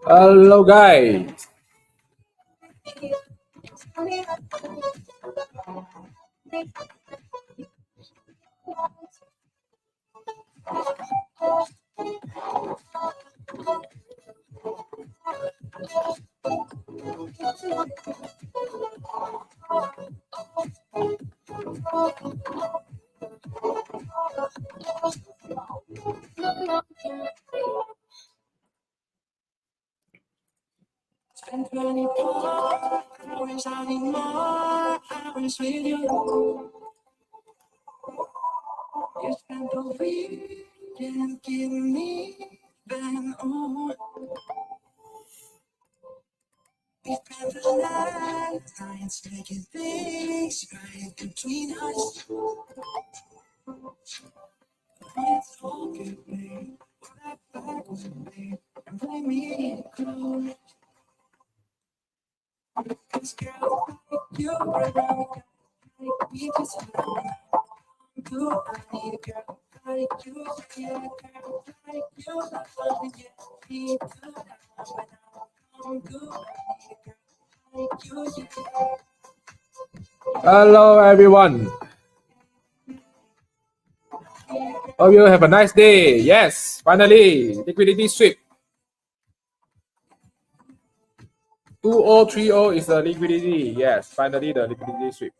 Hello guys. Spend 24 hours, I need more hours with you. You spent a week and give me then on. We spent the nights making things right between us. It's all good, babe. Right back with me and play me close. Cause girls like you are around, like me just around. Do I need a girl like you? Yeah, girl like you. Not fun to get me to that, but now I'm good. I need a girl like you. Yeah. Hello everyone. Hope you have a nice day. Yes, finally, liquidity sweep. 2030 is the liquidity. Yes, finally the liquidity sweep.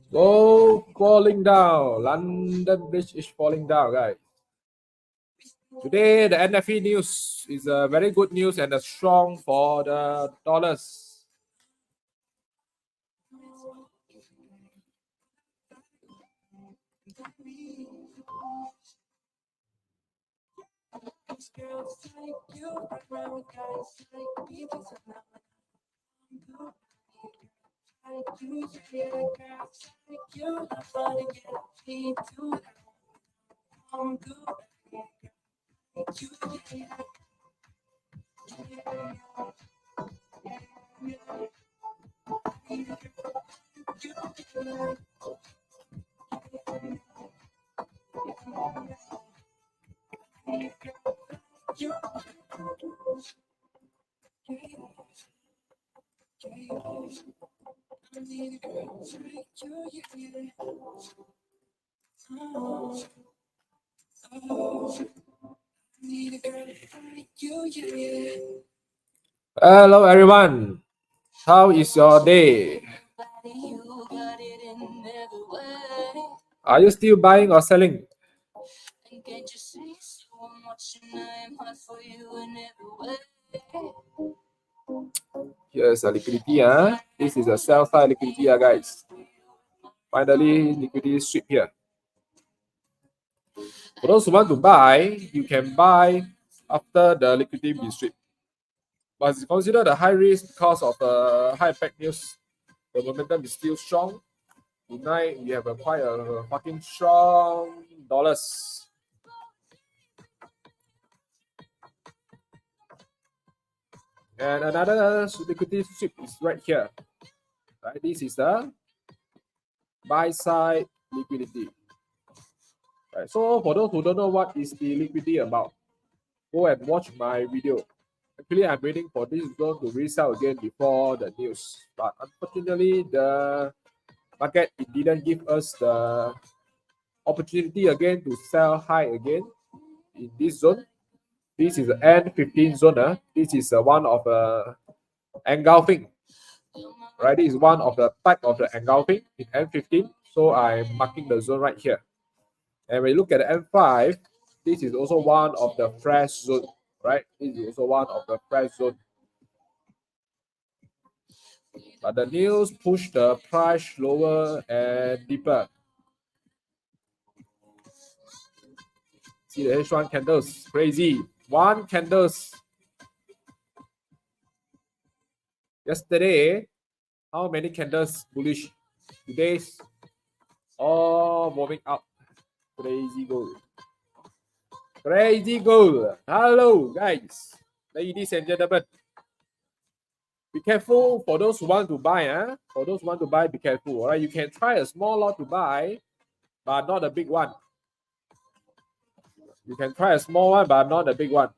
Go falling down. London Bridge is falling down, guys. Today the Nft news is a very good news and a strong for the dollars. Girls like you around with guys like me just around. Like you, yeah, girls like you. Not fun to get me to that. I'm good. Like you, yeah. Hello everyone. How is your day? Are you still buying or selling? Here's a liquidity. This is a sell side liquidity, guys. Finally, liquidity sweep here. For those who want to buy, you can buy after the liquidity be sweep. but it's considered a high risk because of high impact news. The momentum is still strong. Tonight we have quite a fucking strong dollars. And another liquidity sweep is right here. Right, this is the buy side liquidity. Right, so for those who don't know what is the liquidity about, go and watch my video. Actually, I'm waiting for this zone to resell again before the news. But unfortunately, the market, it didn't give us the opportunity again to sell high again in this zone. This is the N15 zone. This is one of the engulfing. Right, this is one of the type of the engulfing in N15. So I'm marking the zone right here. And when you look at the M5, this is also one of the fresh zone. Right, this is also one of the fresh zone. But the news pushed the price lower and deeper. See the H1 candles, crazy. One candles. Yesterday, how many candles bullish? Today's all moving up. Crazy gold. Crazy gold. Hello, guys. Ladies and gentlemen. Be careful for those who want to buy. For those who want to buy, be careful. All right, you can try a small lot to buy, but not a big one. You can try a small one, but not a big one.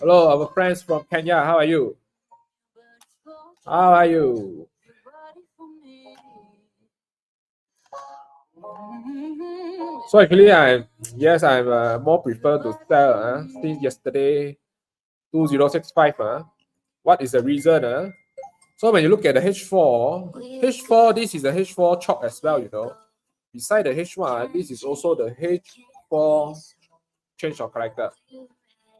Hello, our friends from Kenya. How are you? How are you? So actually, I'm more prefer to sell since yesterday 2065. What is the reason? So when you look at the H4, this is the H4 chop as well, you know. Beside the H1, this is also the H4 change of character.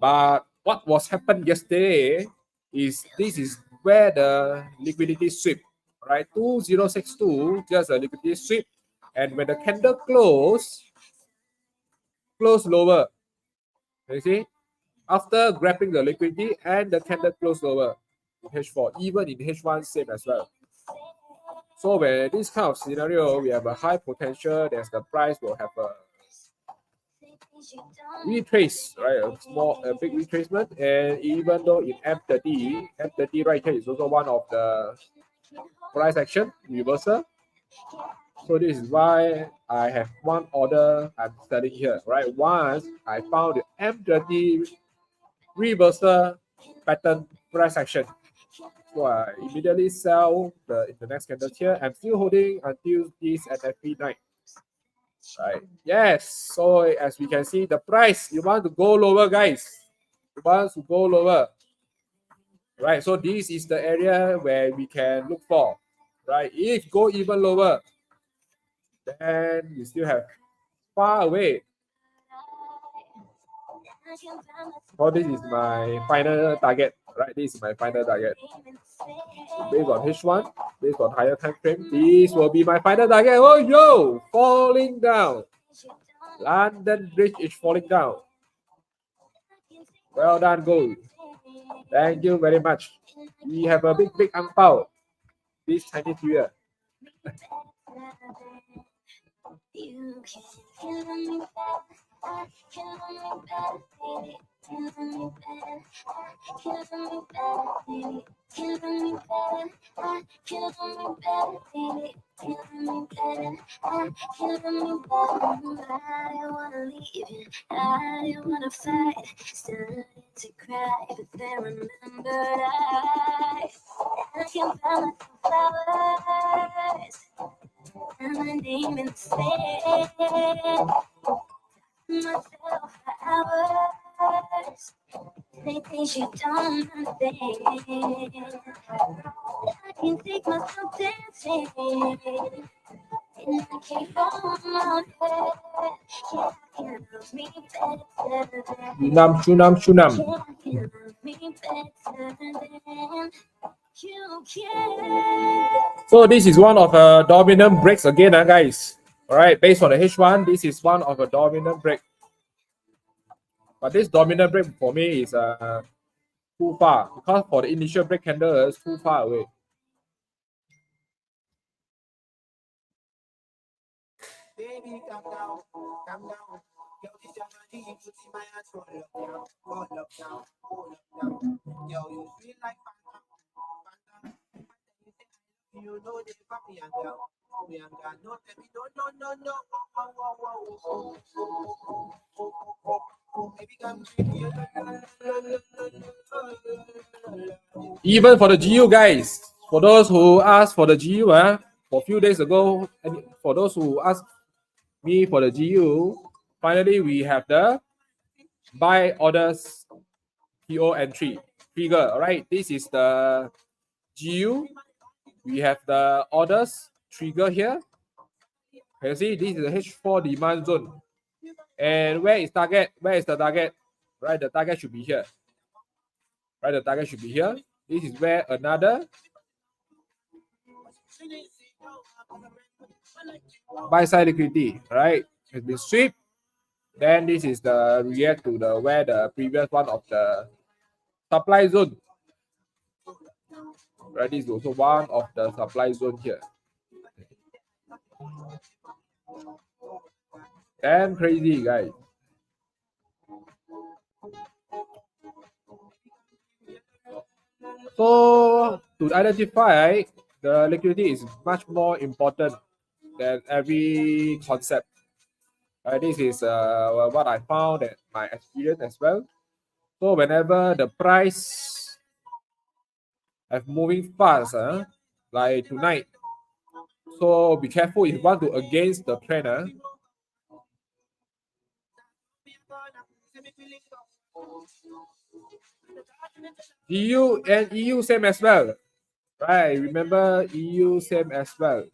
But what was happened yesterday is this is where the liquidity sweep, right? 2062, just a liquidity sweep. And when the candle close lower, you see, after grabbing the liquidity and the candle close lower in H4, even in H1 same as well. So when this kind of scenario, we have a high potential that the price will have a retrace, right? A big retracement. And even though in M30 right here is also one of the price action reversal. So this is why I have one order I'm selling here, right? Once I found the M30 reversal pattern price action, so I immediately sell in the next candle here. I'm still holding until this Nft Night. Right. Yes. So as we can see, the price, you want to go lower, guys. You want to go lower. Right. So this is the area where we can look for. Right. If go even lower, then you still have far away. So this is my final target. Right. This is my final target. Based on H1, based on higher time frame, this will be my final target. Oh, yo, falling down. London Bridge is falling down. Well done, gold. Thank you very much. We have a big angpao this Chinese New Year. And my name in the sand. Myself for hours. They think you don't understand. I can take myself dancing. And I can't fall my head. Yeah, I can love me better. Chunam. Yeah, I can love me better than you can. So this is one of the dominant breaks again, guys. All right, based on the H1, this is one of the dominant break. But this dominant break for me is too far because for the initial break candle it's too far away. Baby, calm down, calm down. Yo, this your body, you see my hands roll up now, roll up now, roll up now. Yo, you feel like phantom, phantom. You know they fuck me and girl, oh me and girl. No, tell me no, no, no, no. Oh, oh, oh, oh, oh, oh, oh, oh. Baby, come Even for the GU guys, for those who asked for the GU, for a few days ago, and for those who asked me for the GU, finally we have the buy orders PO entry trigger. All right, this is the GU. We have the orders trigger here. Can you see this is the H4 demand zone? And where is target? Where is the target? Right, the target should be here. Right, the target should be here. This is where another buy side liquidity, right, has been swept. Then this is the react to the where the previous one of the supply zone. Right, this is also one of the supply zone here. Damn crazy, guys. So to identify the liquidity is much more important than every concept. This is what I found at my experience as well. So whenever the price have moving fast, like tonight, so be careful if you want to against the trend. EU and EU same as well, right? Remember EU same as well.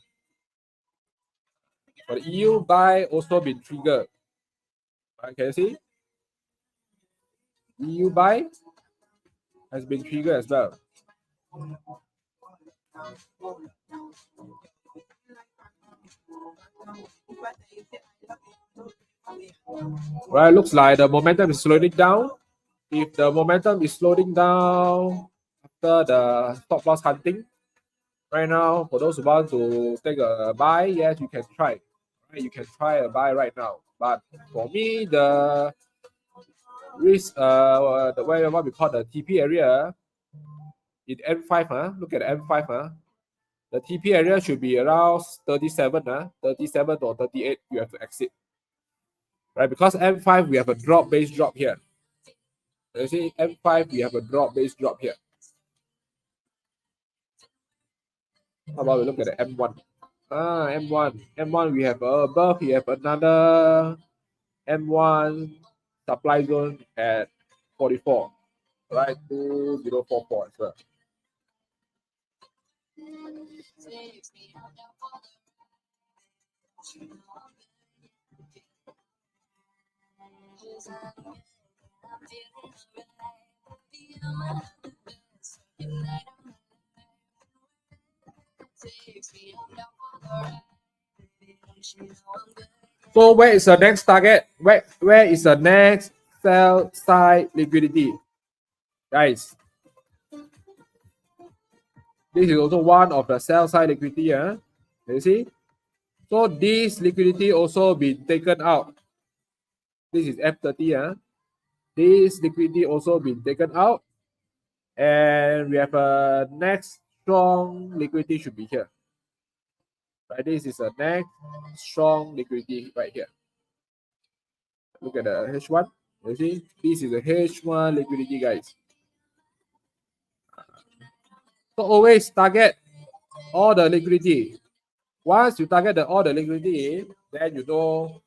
For the EU buy also been triggered. Right, can you see? EU buy has been triggered as well. Right, looks like the momentum is slowing down. If the momentum is slowing down after the stop loss hunting, right now, for those who want to take a buy, yes, you can try. Right, you can try a buy right now. But for me, the risk, the way what we call the TP area in M5, look at M5, the TP area should be around 37, 37 or 38. You have to exit, right? Because M5 we have a drop base drop here. You see, M5 we have a drop base drop here. How about we look at the M1? M1 we have above. We have another M1 supply zone at 44, right? 2044 as well. So where is the next target? Where is the next sell side liquidity? Guys, this is also one of the sell side liquidity. You see? So this liquidity also been taken out. This is F30. This liquidity also been taken out. And we have a next strong liquidity should be here. Right, this is a next strong liquidity right here. Look at the H1. You see, this is a H1 liquidity, guys. So always target all the liquidity. Once you target all the liquidity, then you know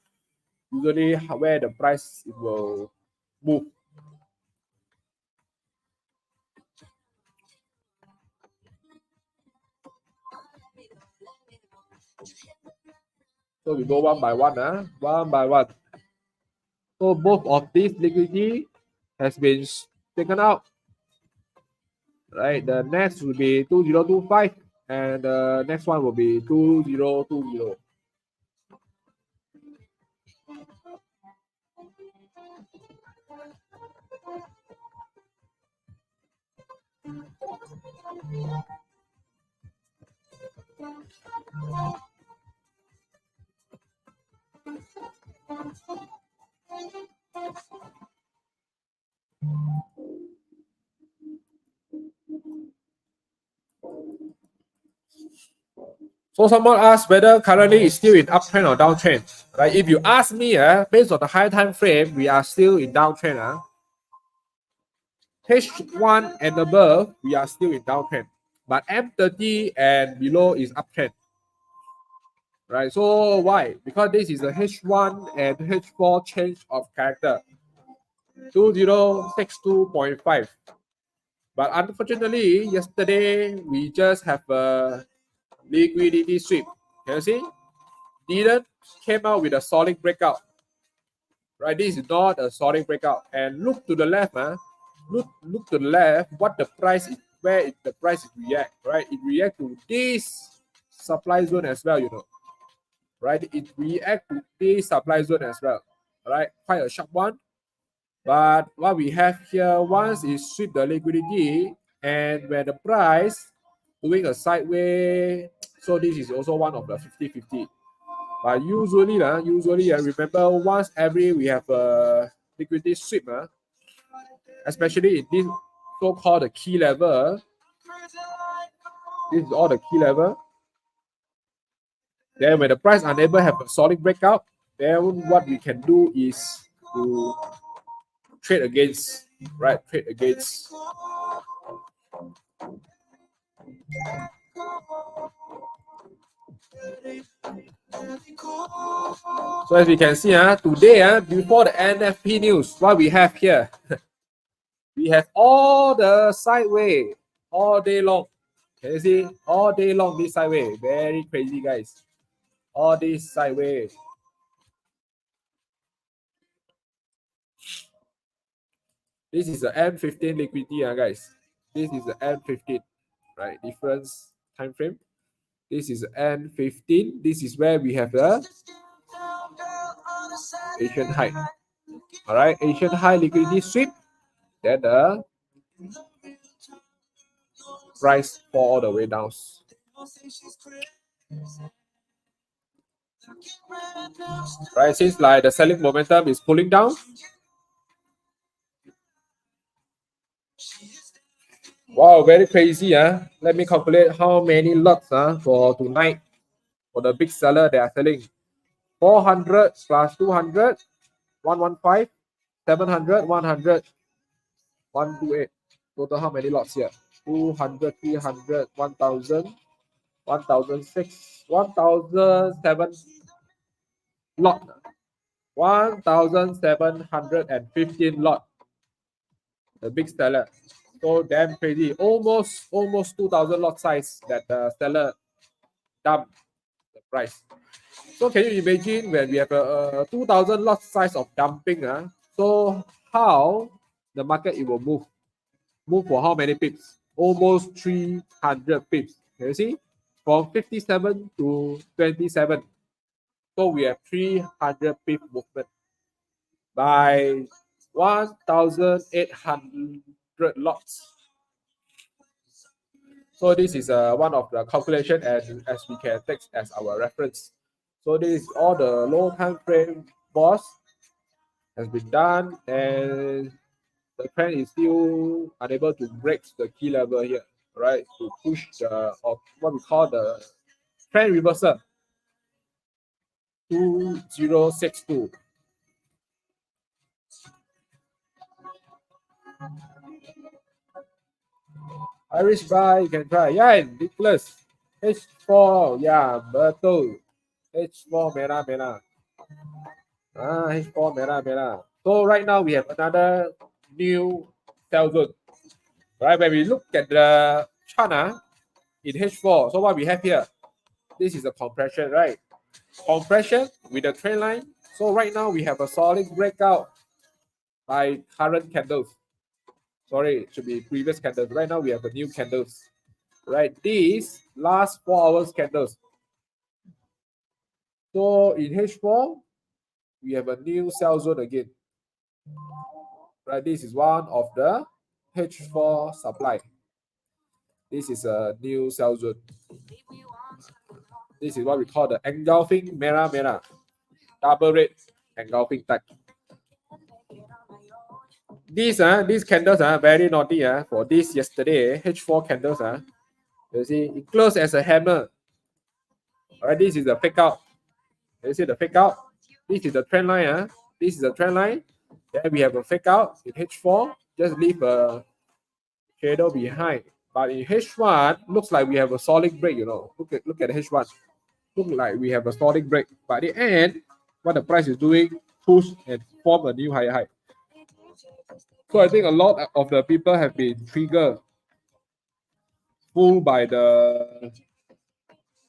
usually where the price will move. So we go one by one, one by one. So both of these liquidity has been taken out. Right, the next will be 2025 and the next one will be 2020. So someone asked whether currently is still in uptrend or downtrend. Right? If you ask me, based on the high time frame, we are still in downtrend. H1 and above, we are still in downtrend. But M30 and below is uptrend. Right? So why? Because this is a H1 and H4 change of character. 2062.5. But unfortunately, yesterday we just have a liquidity sweep. Can you see? Didn't came out with a solid breakout. Right? This is not a solid breakout. And look to the left, look to the left, what the price is, where the price react, right? It react to this supply zone as well, you know. Right? It react to this supply zone as well. Right? Quite a sharp one. But what we have here, once is sweep the liquidity, and when the price doing a sideways, so this is also one of the 50-50. But usually, remember once every we have a liquidity sweep, especially in this so-called the key level. This is all the key level. Then when the price unable have a solid breakout, then what we can do is to trade against, right? Trade against. So as we can see, today, before the NFP news, what we have here, we have all the sideways all day long. Can you see? All day long this sideways. Very crazy, guys. All this sideways. This is the M15 liquidity, guys. This is the M15, right? Difference time frame. This is N15. This is where we have the Asian high. All right, Asian high liquidity sweep. Then the price fall all the way down. Right, since like the selling momentum is pulling down. Wow, very crazy. Let me calculate how many lots for tonight for the big seller they are selling. 400 plus 200, 115, 700, 100, 128. Total how many lots here? 200, 300, 1000, 1006, 1007 lot. 1715 lot. The big seller. So damn crazy. Almost 2000 lot size that the seller dumped the price. So can you imagine when we have a 2000 lot size of dumping? So how the market it will move? Move for how many pips? Almost 300 pips. Can you see? From 57 to 27. So we have 300 pip movement by 1800 lots. So this is one of the calculation, and as we can take as our reference. So this is all the low time frame boss has been done, and the trend is still unable to break the key level here, right? To push the or what we call the trend reversal 2062. Irish buy, you can try. Yeah, Nicholas. H4, yeah, betul. H4 merah. H4 merah. So right now we have another new sell zone. Right, when we look at the chart in H4, so what we have here, this is a compression, right? Compression with the trend line. So right now we have a solid breakout by current candles. Sorry, it should be previous candles. Right now we have the new candles. Right, these last 4 hours candles. So in H4, we have a new sell zone again. Right, this is one of the H4 supply. This is a new sell zone. This is what we call the engulfing merah merah, double red engulfing type. These candles are very naughty for this yesterday H4 candles you see it closed as a hammer. Alright, this is the fake out. You see the fake out. This is the trend line This is the trend line. Then we have a fake out in H4. Just leave a shadow behind. But in H1, looks like we have a solid break. Look at H1. Look like we have a solid break. But at the end, what the price is doing, push and form a new higher high. So I think a lot of the people have been triggered, fooled by the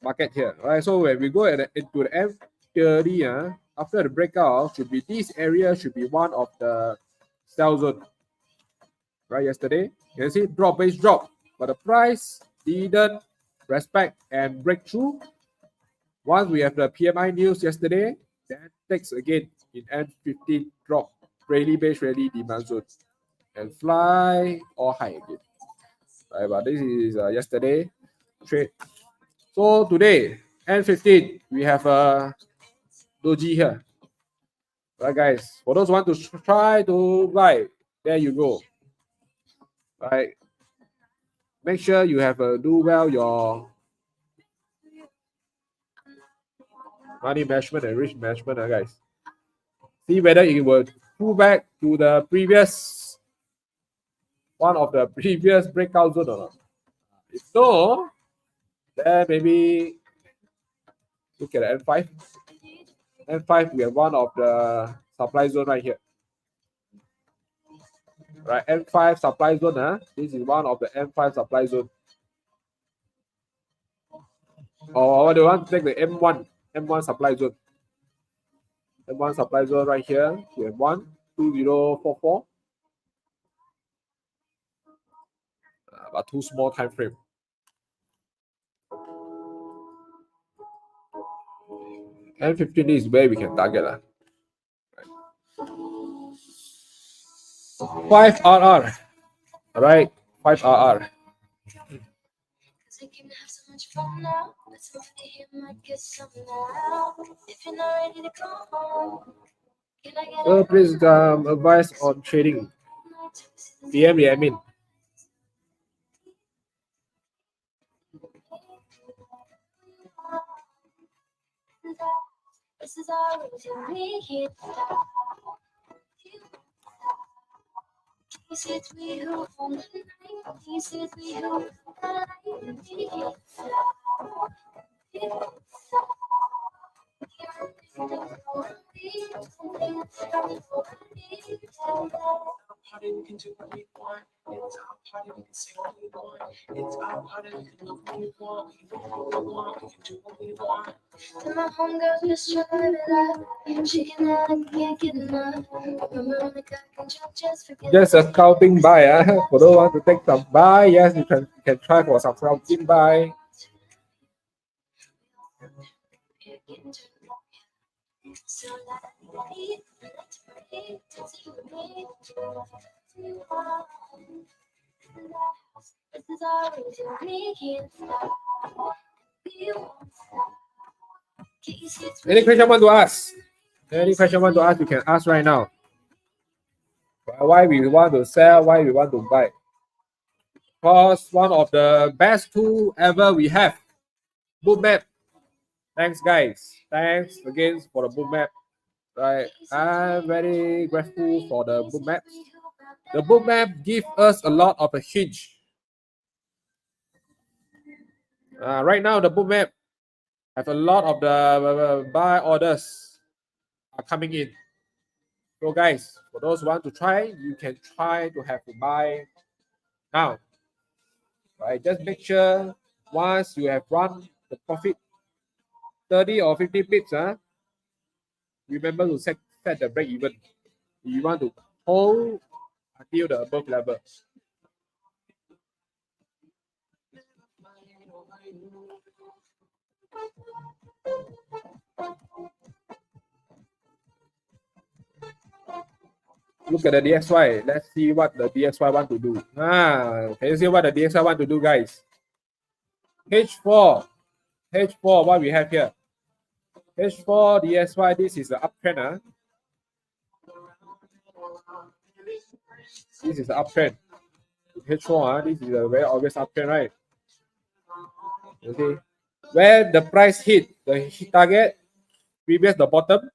market here. Right. So when we go into the M30, after the breakout, this area should be one of the sell zone. Right, yesterday you can see base drop, but the price didn't respect and break through. Once we have the PMI news yesterday, then takes again in N15 drop, rally base rally demand zone and fly or high again. Right, but this is yesterday trade. So today N15 we have a doji here. Right, guys, for those who want to try to buy, there you go. Right, make sure you have do well your money management and risk management, guys. See whether it will pull back to the previous one of the previous breakout zone or not. If no, then maybe look at the M5. M5, we have one of the supply zone right here. Right, M5 supply zone. This is one of the M5 supply zone. Or do you want to take the M1 supply zone? M1 supply zone right here. We have 12044. But too small time frame. M15 is where we can target. 5 RR. All right, 5 RR. So please advise on trading. PM me, I mean. Party, we can do what we want. It's our party, we can say what we want. It's our party, we can look what we want. We can do what we want. We can do what we want. And my homegirl just trying it out. She can't get enough. Remember when the guy can just forget. Just a scalping buy. For those who want to take some buy, yes, you can try for some scalping buy. Any question want to ask? Any question want to ask? You can ask right now. Why we want to sell? Why we want to buy? Because one of the best tool ever we have, book map. Thanks, guys. Thanks again for the book map. Right, I'm very grateful for the book map. The book map gives us a lot of a hinge. Right now, the book map have a lot of the buy orders are coming in. So, guys, for those who want to try, you can try to have to buy now. Right, just make sure once you have run the profit 30 or 50 pips, remember to set the break even. You want to hold until the above level. Look at the DXY. Let's see what the DXY want to do. Can you see what the DXY want to do, guys? H4, H4, what we have here? H4 DSY, this is the uptrend. This is the uptrend. H4, this is a very obvious uptrend, right? Okay. Where the price hit the target, previous the bottom,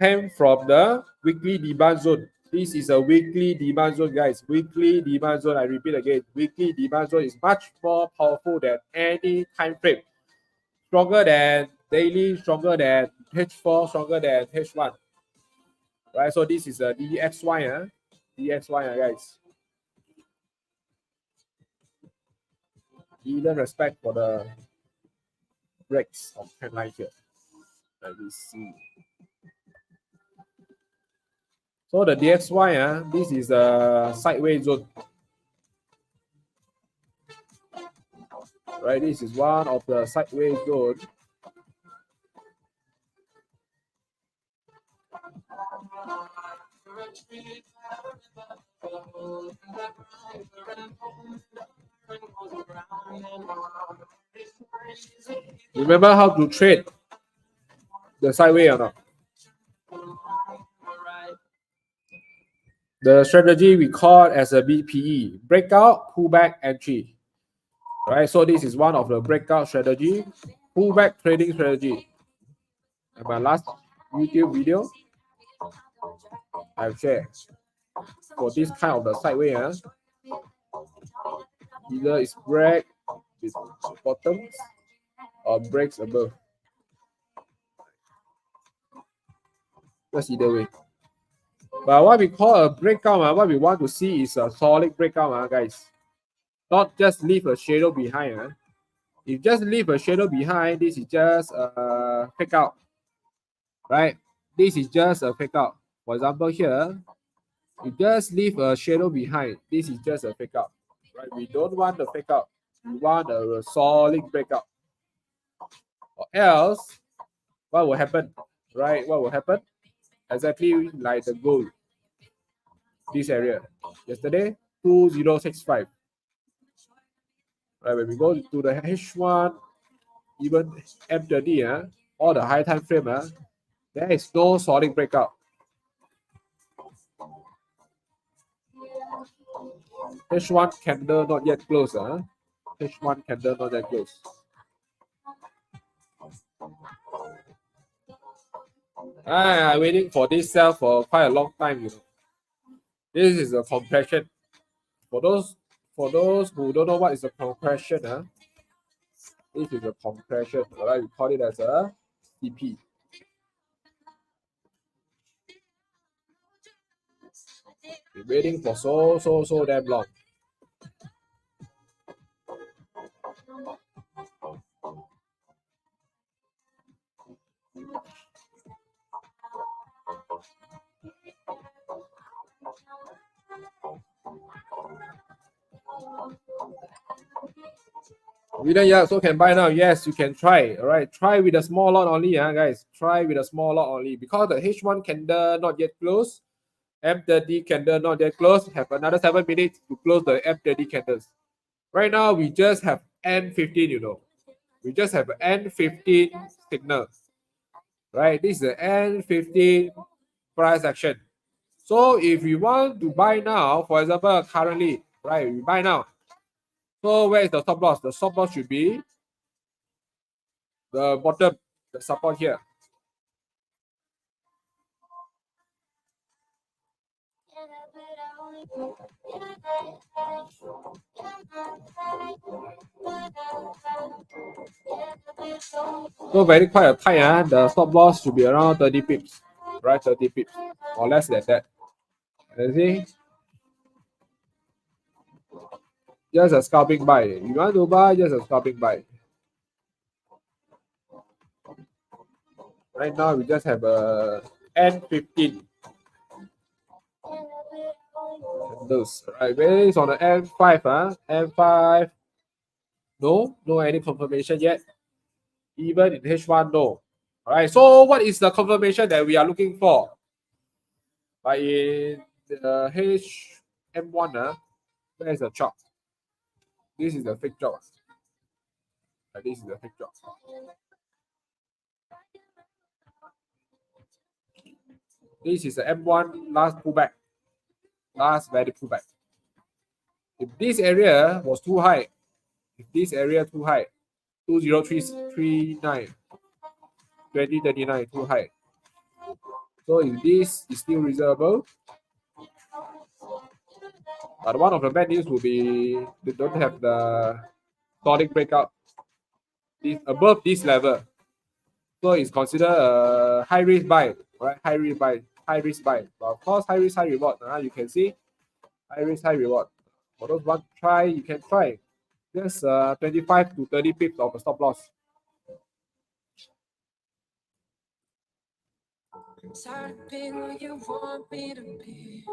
came from the weekly demand zone. This is a weekly demand zone, guys. Weekly demand zone. I repeat again. Weekly demand zone is much more powerful than any time frame. Stronger than daily, stronger than H4, stronger than H1. Right. So this is a DXY, DXY, guys. Either respect for the breaks of trend line here. Let me see. So the DXY, this is a sideways zone. Right, this is one of the sideways zone. Remember how to trade the sideways or not? The strategy we call as a BPE, breakout, pullback, entry. Right, so this is one of the breakout strategy, pullback trading strategy. And my last YouTube video, I've shared for this kind of the sideways. Either it's break with bottoms or breaks above. That's either way. But what we call a breakout, what we want to see is a solid breakout, guys. Not just leave a shadow behind. If just leave a shadow behind, this is just a fake out. Right? This is just a fake out. For example, here, you just leave a shadow behind. This is just a fake out. Right? We don't want the fake out. We want a solid breakout. Or else, what will happen? Right? What will happen? Exactly like the gold. This area. Yesterday, 2065. Right, when we go to the H1, even M30, all the high time frame, there is no solid breakout. H1 candle not yet closed. H1 candle not yet closed. I'm waiting for this sell for quite a long time. This is a compression. For those who don't know what is a compression, this is a compression. Alright, we call it as a CP. Been waiting for so damn long. We done, yeah, so can buy now. Yes, you can try. All right, try with a small lot only, guys. Try with a small lot only because the H1 candle not yet closed. M30 candle not yet closed. Have another 7 minutes to close the M30 candles. Right now, we just have N15, We just have an N15 signal. Right, this is the N15 price action. So if we want to buy now, for example, currently, right, we buy now. So where is the stop loss? The stop loss should be the bottom, the support here. So very quite tight, the stop loss should be around 30 pips, right? 30 pips or less than that. You see? Just a scalping buy. You want to buy, just a scalping buy. Right now we just have a N15. Those right based on the M5, M5. No any confirmation yet. Even in H1, no. All right. So what is the confirmation that we are looking for? But in the HM1, where is the chart? This is the fake chart. This is the fake drop. This is the M1 last pullback. Last value pullback. If this area was too high, if this area too high, 20339, 2039 too high. So if this is still reasonable, but one of the bad news will be they don't have the solid breakout above this level. So it's considered a high risk buy, right? High risk buy, high risk buy. But of course, high risk, high reward. You can see high risk, high reward. For those want to try, you can try. Just 25 to 30 pips of a stop loss. Tired of being where you want me to be,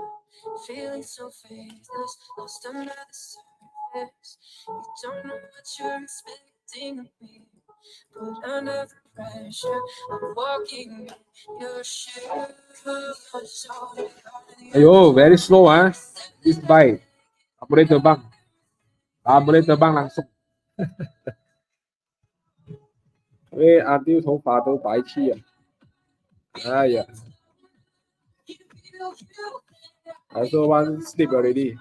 feeling so faithless, lost under the surface. You don't know what you're expecting of me, but under the pressure, I'm walking in your shoes. Ayo, very slow this buy. Tak boleh terbang. Tak boleh terbang langsung. Wait until 头发都白气了。哎呀。I also want sleep already.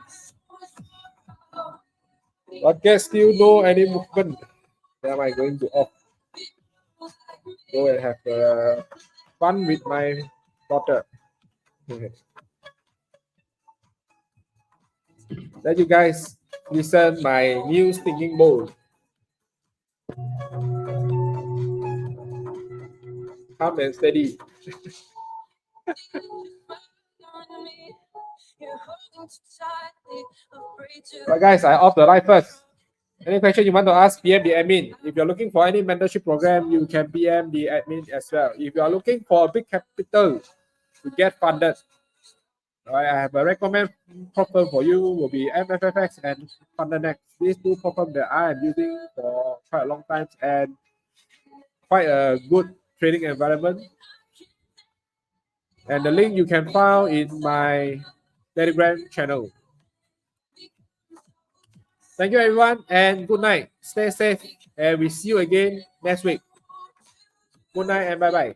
But still no any movement. Then am I going to off? Go and have fun with my daughter. Let you guys listen my new stinging bowl. Calm and steady. But guys, I off the live first. Any question you want to ask, PM the admin. If you're looking for any mentorship program, you can PM the admin as well. If you are looking for a big capital to get funded, I have a recommend platform for you will be MFFX and FunderNext. These two platforms that I am using for quite a long time and quite a good trading environment. And the link you can find in my Telegram channel. Thank you everyone and good night. Stay safe and we see you again next week. Good night and bye-bye.